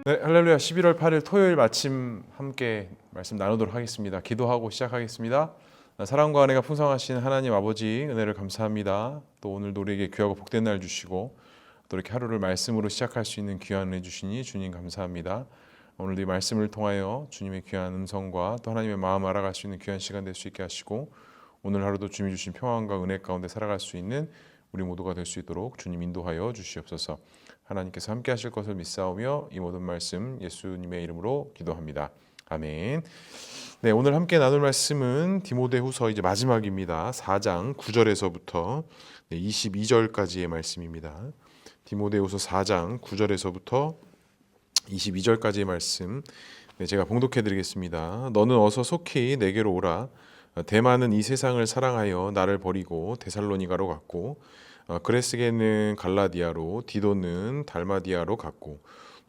네, 할렐루야. 11월 8일 토요일 마침 함께 말씀 나누도록 하겠습니다. 기도하고 시작하겠습니다. 사랑과 은혜가 풍성하신 하나님 아버지 은혜를 감사합니다. 또 오늘도 우리에게 귀하고 복된 날 주시고 또 이렇게 하루를 말씀으로 시작할 수 있는 귀한 은혜 주시니 주님 감사합니다. 오늘도 이 말씀을 통하여 주님의 귀한 음성과 또 하나님의 마음을 알아갈 수 있는 귀한 시간 될 수 있게 하시고 오늘 하루도 주님이 주신 평안과 은혜 가운데 살아갈 수 있는 우리 모두가 될 수 있도록 주님 인도하여 주시옵소서. 하나님께서 함께 하실 것을 믿사오며 이 모든 말씀 예수님의 이름으로 기도합니다. 아멘. 네, 오늘 함께 나눌 말씀은 디모데후서 이제 마지막입니다. 4장 9절에서부터 22절까지의 말씀입니다. 디모데후서 4장 9절에서부터 22절까지의 말씀 제가 봉독해 드리겠습니다. 너는 어서 속히 내게로 오라. 대만은 이 세상을 사랑하여 나를 버리고 데살로니가로 갔고 그레스게는 갈라디아로 디도는 달마디아로 갔고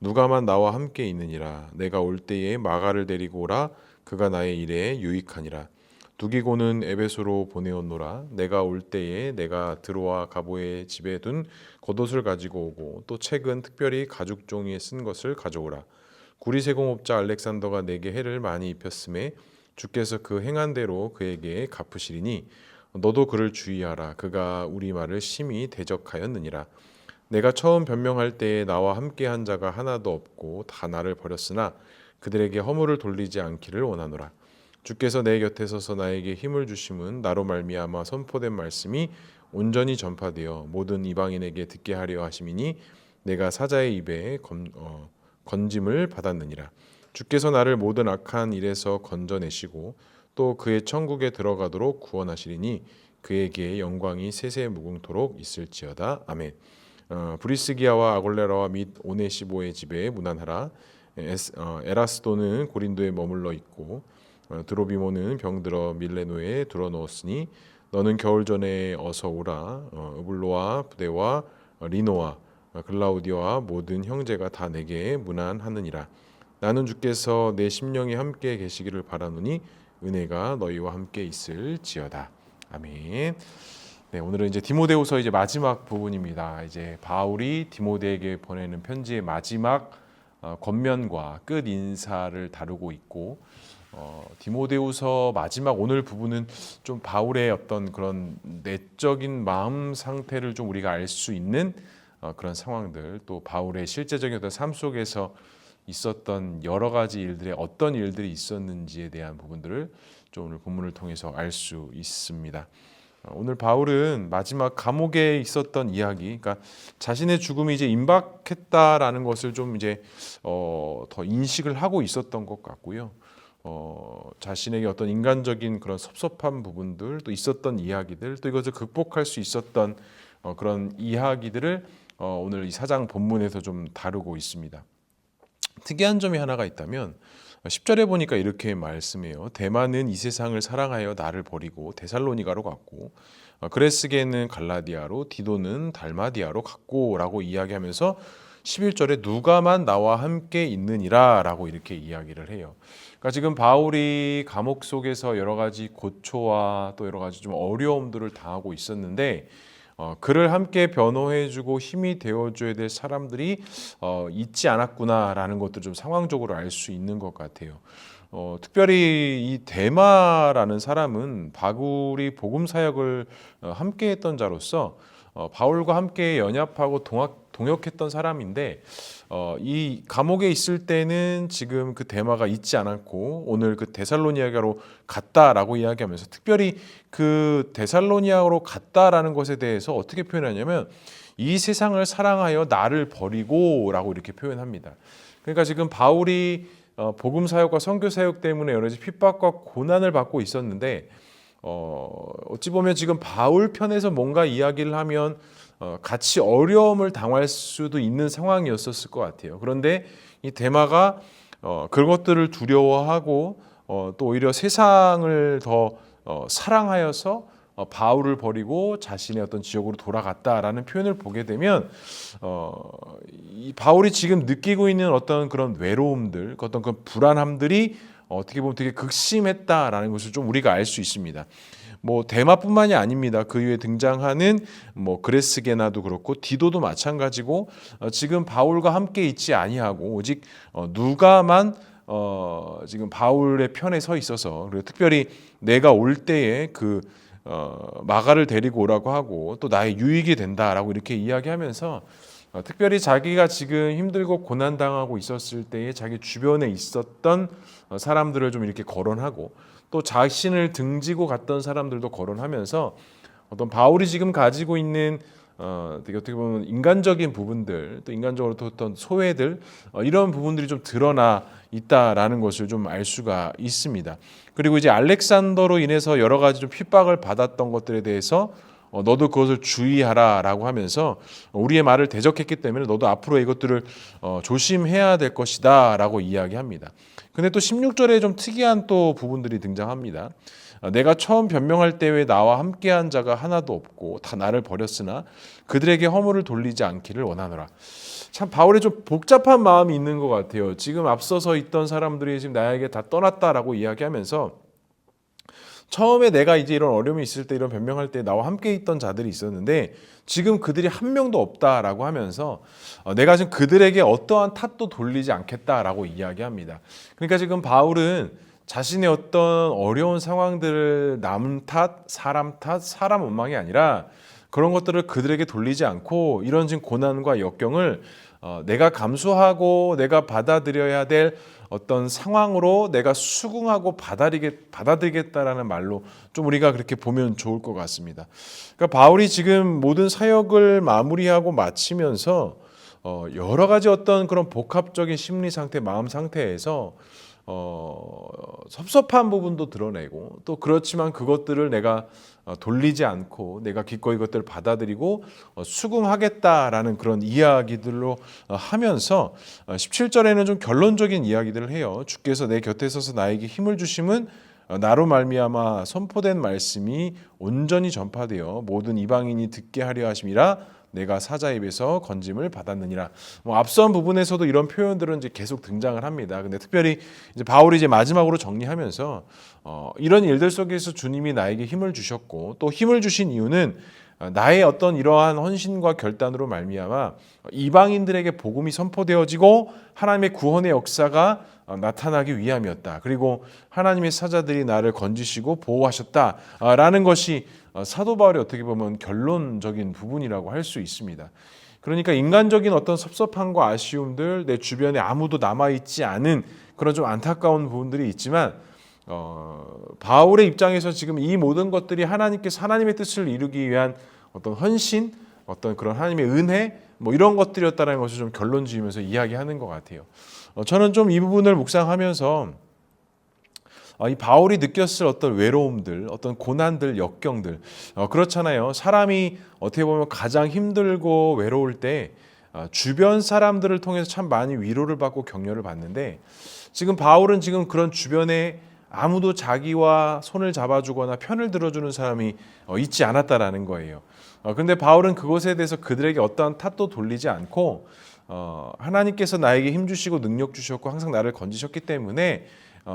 누가만 나와 함께 있느니라. 내가 올 때에 마가를 데리고 오라. 그가 나의 일에 유익하니라. 두기고는 에베소로 보내었노라. 내가 올 때에 내가 드로아 가보의 집에 둔 겉옷을 가지고 오고 또 책은 특별히 가죽 종이에 쓴 것을 가져오라. 구리세공업자 알렉산더가 내게 해를 많이 입혔음에 주께서 그 행한 대로 그에게 갚으시리니 너도 그를 주의하라. 그가 우리 말을 심히 대적하였느니라. 내가 처음 변명할 때에 나와 함께한 자가 하나도 없고 다 나를 버렸으나 그들에게 허물을 돌리지 않기를 원하노라. 주께서 내 곁에 서서 나에게 힘을 주심은 나로 말미암아 선포된 말씀이 온전히 전파되어 모든 이방인에게 듣게 하려 하심이니 내가 사자의 입에 건짐을 받았느니라. 주께서 나를 모든 악한 일에서 건져내시고 또 그의 천국에 들어가도록 구원하시리니 그에게 영광이 세세 무궁토록 있을지어다. 아멘. 브리스기아와 아골레라와 및 오네시보의 집에 문안하라. 에라스도는 고린도에 머물러 있고 드로비모는 병들어 밀레노에 들어놓았으니 너는 겨울 전에 어서 오라. 으블로와 부데와 리노와 글라우디오와 모든 형제가 다 내게 문안하느니라. 나는 주께서 내 심령이 함께 계시기를 바라노니 은혜가 너희와 함께 있을지어다. 아멘. 네, 오늘은 이제 디모데후서 이제 마지막 부분입니다. 이제 바울이 디모데에게 보내는 편지의 마지막 겉면과 끝 인사를 다루고 있고 디모데후서 마지막 오늘 부분은 좀 바울의 어떤 그런 내적인 마음 상태를 좀 우리가 알 수 있는 그런 상황들, 또 바울의 실제적인 어떤 삶 속에서 있었던 여러 가지 일들에 어떤 일들이 있었는지에 대한 부분들을 좀 오늘 본문을 통해서 알 수 있습니다. 오늘 바울은 마지막 감옥에 있었던 이야기, 그러니까 자신의 죽음이 이제 임박했다라는 것을 좀 이제 더 인식을 하고 있었던 것 같고요. 자신에게 어떤 인간적인 그런 섭섭한 부분들, 또 있었던 이야기들, 또 이것을 극복할 수 있었던 그런 이야기들을 오늘 이 4장 본문에서 좀 다루고 있습니다. 특이한 점이 하나가 있다면 10절에 보니까 이렇게 말씀해요. 대만은 이 세상을 사랑하여 나를 버리고 데살로니가로 갔고 그레스게는 갈라디아로 디도는 달마디아로 갔고 라고 이야기하면서 11절에 누가만 나와 함께 있느니라 라고 이렇게 이야기를 해요. 그러니까 지금 바울이 감옥 속에서 여러 가지 고초와 또 여러 가지 좀 어려움들을 당하고 있었는데 그를 함께 변호해주고 힘이 되어줘야 될 사람들이 있지 않았구나라는 것도 좀 상황적으로 알 수 있는 것 같아요. 특별히 이 데마라는 사람은 바울이 복음 사역을 함께했던 자로서 바울과 함께 연합하고 동역했던 사람인데 이 감옥에 있을 때는 지금 그 데마가 있지 않았고 오늘 그 데살로니가로 갔다라고 이야기하면서 특별히 그 데살로니가로 갔다라는 것에 대해서 어떻게 표현하냐면 이 세상을 사랑하여 나를 버리고라고 이렇게 표현합니다. 그러니까 지금 바울이 복음 사역과 선교 사역 때문에 여러 가지 핍박과 고난을 받고 있었는데 어찌 보면 지금 바울 편에서 뭔가 이야기를 하면 같이 어려움을 당할 수도 있는 상황이었을 것 같아요. 그런데 이 데마가 그것들을 두려워하고 또 오히려 세상을 더 사랑하여서 바울을 버리고 자신의 어떤 지역으로 돌아갔다라는 표현을 보게 되면 이 바울이 지금 느끼고 있는 어떤 그런 외로움들, 어떤 그런 불안함들이 어떻게 보면 되게 극심했다라는 것을 좀 우리가 알 수 있습니다. 뭐 데마뿐만이 아닙니다. 그 이후에 등장하는 뭐 그레스게나도 그렇고 디도도 마찬가지고 지금 바울과 함께 있지 아니하고 오직 누가만 지금 바울의 편에 서 있어서 그리고 특별히 내가 올 때에 그 마가를 데리고 오라고 하고 또 나의 유익이 된다라고 이렇게 이야기하면서 특별히 자기가 지금 힘들고 고난당하고 있었을 때에 자기 주변에 있었던 사람들을 좀 이렇게 거론하고 또 자신을 등지고 갔던 사람들도 거론하면서 어떤 바울이 지금 가지고 있는 되게 어떻게 보면 인간적인 부분들 또 인간적으로 또 어떤 소외들 이런 부분들이 좀 드러나 있다라는 것을 좀 알 수가 있습니다. 그리고 이제 알렉산더로 인해서 여러 가지 좀 핍박을 받았던 것들에 대해서 너도 그것을 주의하라라고 하면서 우리의 말을 대적했기 때문에 너도 앞으로 이것들을 조심해야 될 것이다라고 이야기합니다. 근데 또 16절에 좀 특이한 또 부분들이 등장합니다. 내가 처음 변명할 때에 나와 함께한 자가 하나도 없고 다 나를 버렸으나 그들에게 허물을 돌리지 않기를 원하노라. 참 바울이 좀 복잡한 마음이 있는 것 같아요. 지금 앞서서 있던 사람들이 지금 나에게 다 떠났다라고 이야기하면서 처음에 내가 이제 이런 어려움이 있을 때 이런 변명할 때 나와 함께 있던 자들이 있었는데 지금 그들이 한 명도 없다라고 하면서 내가 지금 그들에게 어떠한 탓도 돌리지 않겠다라고 이야기합니다. 그러니까 지금 바울은 자신의 어떤 어려운 상황들을 남 탓, 사람 원망이 아니라 그런 것들을 그들에게 돌리지 않고 이런 지금 고난과 역경을 내가 감수하고 내가 받아들여야 될 어떤 상황으로 내가 수긍하고 받아들이겠다라는 말로 좀 우리가 그렇게 보면 좋을 것 같습니다. 그러니까 바울이 지금 모든 사역을 마무리하고 마치면서 여러 가지 어떤 그런 복합적인 심리 상태, 마음 상태에서 섭섭한 부분도 드러내고 또 그렇지만 그것들을 내가 돌리지 않고 내가 기꺼이 이것들을 받아들이고 수긍하겠다라는 그런 이야기들로 하면서 17절에는 좀 결론적인 이야기들을 해요. 주께서 내 곁에 서서 나에게 힘을 주심은 나로 말미암아 선포된 말씀이 온전히 전파되어 모든 이방인이 듣게 하려 하심이라 내가 사자 입에서 건짐을 받았느니라. 앞선 부분에서도 이런 표현들은 이제 계속 등장을 합니다. 근데 특별히 이제 바울이 이제 마지막으로 정리하면서 이런 일들 속에서 주님이 나에게 힘을 주셨고 또 힘을 주신 이유는 나의 어떤 이러한 헌신과 결단으로 말미암아 이방인들에게 복음이 선포되어지고 하나님의 구원의 역사가 나타나기 위함이었다. 그리고 하나님의 사자들이 나를 건지시고 보호하셨다라는 것이 사도 바울이 어떻게 보면 결론적인 부분이라고 할 수 있습니다. 그러니까 인간적인 어떤 섭섭함과 아쉬움들, 내 주변에 아무도 남아있지 않은 그런 좀 안타까운 부분들이 있지만 바울의 입장에서 지금 이 모든 것들이 하나님께서 하나님의 뜻을 이루기 위한 어떤 헌신, 어떤 그런 하나님의 은혜 뭐 이런 것들이었다는 것을 좀 결론 지으면서 이야기하는 것 같아요. 저는 좀 이 부분을 묵상하면서 이 바울이 느꼈을 어떤 외로움들, 어떤 고난들, 역경들 그렇잖아요. 사람이 어떻게 보면 가장 힘들고 외로울 때 주변 사람들을 통해서 참 많이 위로를 받고 격려를 받는데 지금 바울은 지금 그런 주변에 아무도 자기와 손을 잡아주거나 편을 들어주는 사람이 있지 않았다라는 거예요. 그런데 바울은 그것에 대해서 그들에게 어떠한 탓도 돌리지 않고 하나님께서 나에게 힘 주시고 능력 주셨고 항상 나를 건지셨기 때문에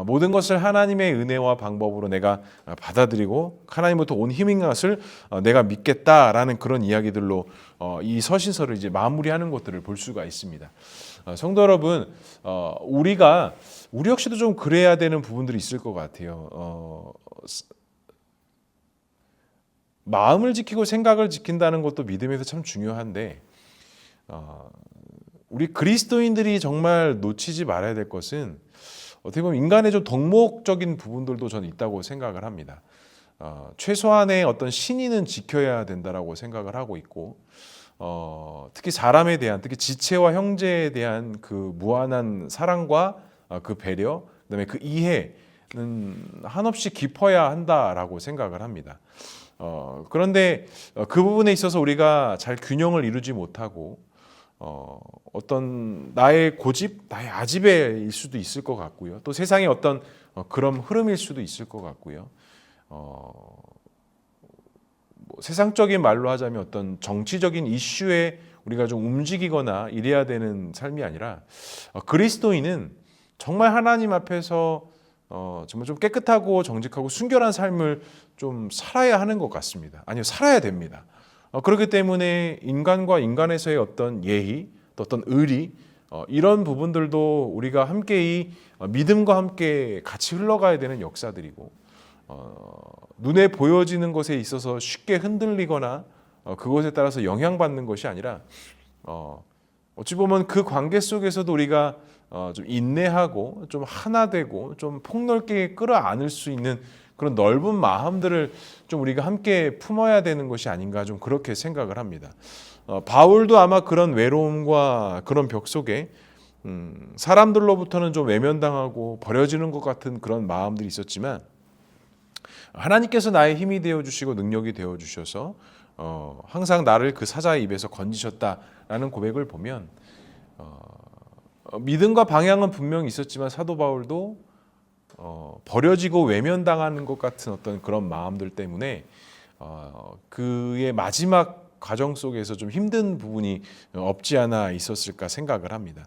모든 것을 하나님의 은혜와 방법으로 내가 받아들이고 하나님부터 온 힘인 것을 내가 믿겠다라는 그런 이야기들로 이 서신서를 이제 마무리하는 것들을 볼 수가 있습니다. 성도 여러분, 우리 역시도 좀 그래야 되는 부분들이 있을 것 같아요. 마음을 지키고 생각을 지킨다는 것도 믿음에서 참 중요한데 우리 그리스도인들이 정말 놓치지 말아야 될 것은 어떻게 보면 인간의 좀 덕목적인 부분들도 저는 있다고 생각을 합니다. 최소한의 어떤 신의는 지켜야 된다라고 생각을 하고 있고 특히 사람에 대한 특히 지체와 형제에 대한 그 무한한 사랑과 그 배려 그다음에 그 이해는 한없이 깊어야 한다라고 생각을 합니다. 그런데 그 부분에 있어서 우리가 잘 균형을 이루지 못하고 어떤 나의 고집, 나의 아집일 수도 있을 것 같고요. 또 세상의 어떤 그런 흐름일 수도 있을 것 같고요. 세상적인 말로 하자면 어떤 정치적인 이슈에 우리가 좀 움직이거나 이래야 되는 삶이 아니라 그리스도인은 정말 하나님 앞에서 정말 좀 깨끗하고 정직하고 순결한 삶을 좀 살아야 하는 것 같습니다. 아니요, 살아야 됩니다. 그렇기 때문에 인간과 인간에서의 어떤 예의, 또 어떤 의리, 이런 부분들도 우리가 함께 이 믿음과 함께 같이 흘러가야 되는 역사들이고, 눈에 보여지는 것에 있어서 쉽게 흔들리거나 그것에 따라서 영향받는 것이 아니라, 어찌 보면 그 관계 속에서도 우리가 좀 인내하고 좀 하나 되고 좀 폭넓게 끌어안을 수 있는 그런 넓은 마음들을 좀 우리가 함께 품어야 되는 것이 아닌가, 좀 그렇게 생각을 합니다. 바울도 아마 그런 외로움과 그런 벽 속에 사람들로부터는 좀 외면당하고 버려지는 것 같은 그런 마음들이 있었지만, 하나님께서 나의 힘이 되어주시고 능력이 되어주셔서 항상 나를 그 사자의 입에서 건지셨다라는 고백을 보면, 믿음과 방향은 분명히 있었지만 사도 바울도 버려지고 외면당하는 것 같은 어떤 그런 마음들 때문에 그의 마지막 과정 속에서 좀 힘든 부분이 없지 않아 있었을까 생각을 합니다.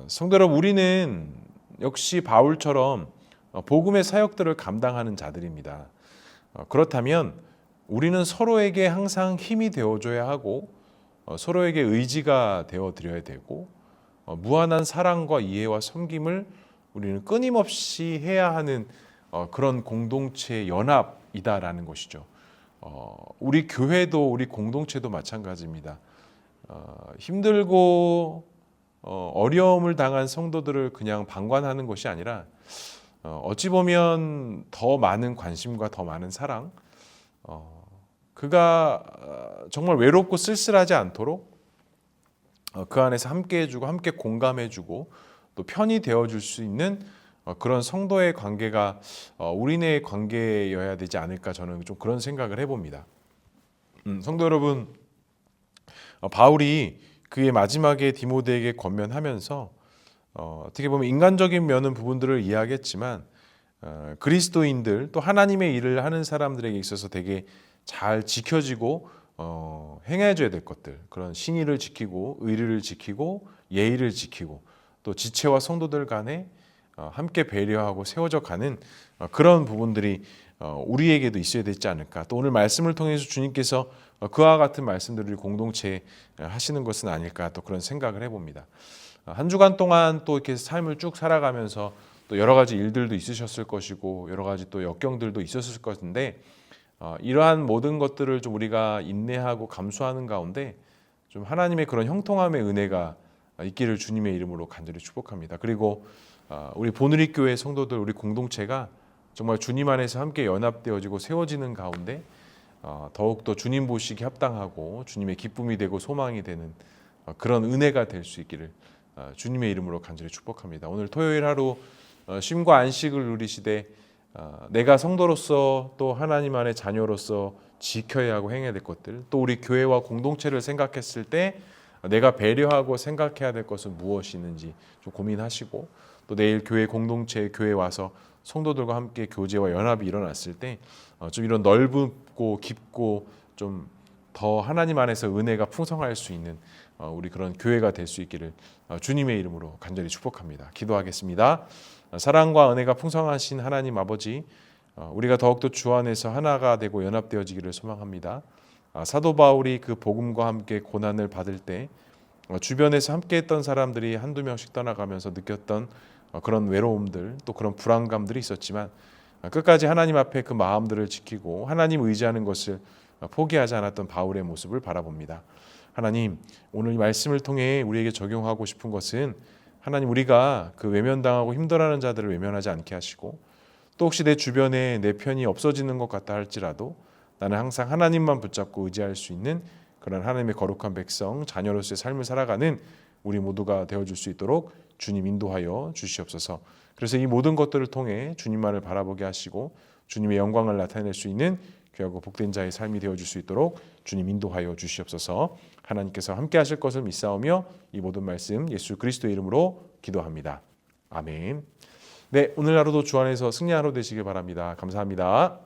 성도 여러분, 우리는 역시 바울처럼 복음의 사역들을 감당하는 자들입니다. 그렇다면 우리는 서로에게 항상 힘이 되어줘야 하고, 서로에게 의지가 되어드려야 되고, 무한한 사랑과 이해와 섬김을 우리는 끊임없이 해야 하는 그런 공동체의 연합이다라는 것이죠. 우리 교회도 우리 공동체도 마찬가지입니다. 힘들고 어려움을 당한 성도들을 그냥 방관하는 것이 아니라, 어찌 보면 더 많은 관심과 더 많은 사랑, 그가 정말 외롭고 쓸쓸하지 않도록 그 안에서 함께 해주고 함께 공감해주고 또 편이 되어줄 수 있는 그런 성도의 관계가 우리네의 관계여야 되지 않을까, 저는 좀 그런 생각을 해봅니다. 성도 여러분, 바울이 그의 마지막에 디모데에게 권면하면서 어떻게 보면 인간적인 면은 부분들을 이야기했지만, 그리스도인들 또 하나님의 일을 하는 사람들에게 있어서 되게 잘 지켜지고 행해줘야 될 것들, 그런 신의를 지키고 의리를 지키고 예의를 지키고 또 지체와 성도들 간에 함께 배려하고 세워져 가는 그런 부분들이 우리에게도 있어야 되지 않을까. 또 오늘 말씀을 통해서 주님께서 그와 같은 말씀들을 공동체에 하시는 것은 아닐까, 또 그런 생각을 해봅니다. 한 주간 동안 또 이렇게 삶을 쭉 살아가면서 또 여러 가지 일들도 있으셨을 것이고 여러 가지 또 역경들도 있었을 것인데, 이러한 모든 것들을 좀 우리가 인내하고 감수하는 가운데 좀 하나님의 그런 형통함의 은혜가 있기를 주님의 이름으로 간절히 축복합니다. 그리고 우리 보누리 교회 성도들, 우리 공동체가 정말 주님 안에서 함께 연합되어지고 세워지는 가운데 더욱더 주님 보시기 합당하고 주님의 기쁨이 되고 소망이 되는 그런 은혜가 될 수 있기를 주님의 이름으로 간절히 축복합니다. 오늘 토요일 하루 쉼과 안식을 누리시되 내가 성도로서 또 하나님 안의 자녀로서 지켜야 하고 행해야 될 것들, 또 우리 교회와 공동체를 생각했을 때 내가 배려하고 생각해야 될 것은 무엇이 있는지 좀 고민하시고, 또 내일 교회 공동체 교회에 와서 성도들과 함께 교제와 연합이 일어났을 때 좀 이런 넓고 깊고 좀 더 하나님 안에서 은혜가 풍성할 수 있는 우리 그런 교회가 될 수 있기를 주님의 이름으로 간절히 축복합니다. 기도하겠습니다. 사랑과 은혜가 풍성하신 하나님 아버지, 우리가 더욱더 주 안에서 하나가 되고 연합되어지기를 소망합니다. 사도 바울이 그 복음과 함께 고난을 받을 때 주변에서 함께했던 사람들이 한두 명씩 떠나가면서 느꼈던 그런 외로움들, 또 그런 불안감들이 있었지만 끝까지 하나님 앞에 그 마음들을 지키고 하나님 의지하는 것을 포기하지 않았던 바울의 모습을 바라봅니다. 하나님, 오늘 이 말씀을 통해 우리에게 적용하고 싶은 것은, 하나님, 우리가 그 외면당하고 힘들어하는 자들을 외면하지 않게 하시고, 또 혹시 내 주변에 내 편이 없어지는 것 같다 할지라도 나는 항상 하나님만 붙잡고 의지할 수 있는 그런 하나님의 거룩한 백성, 자녀로서의 삶을 살아가는 우리 모두가 되어줄 수 있도록 주님 인도하여 주시옵소서. 그래서 이 모든 것들을 통해 주님만을 바라보게 하시고 주님의 영광을 나타낼 수 있는 귀하고 복된 자의 삶이 되어줄 수 있도록 주님 인도하여 주시옵소서. 하나님께서 함께 하실 것을 믿사오며 이 모든 말씀 예수 그리스도의 이름으로 기도합니다. 아멘. 네, 오늘 하루도 주 안에서 승리하루 되시길 바랍니다. 감사합니다.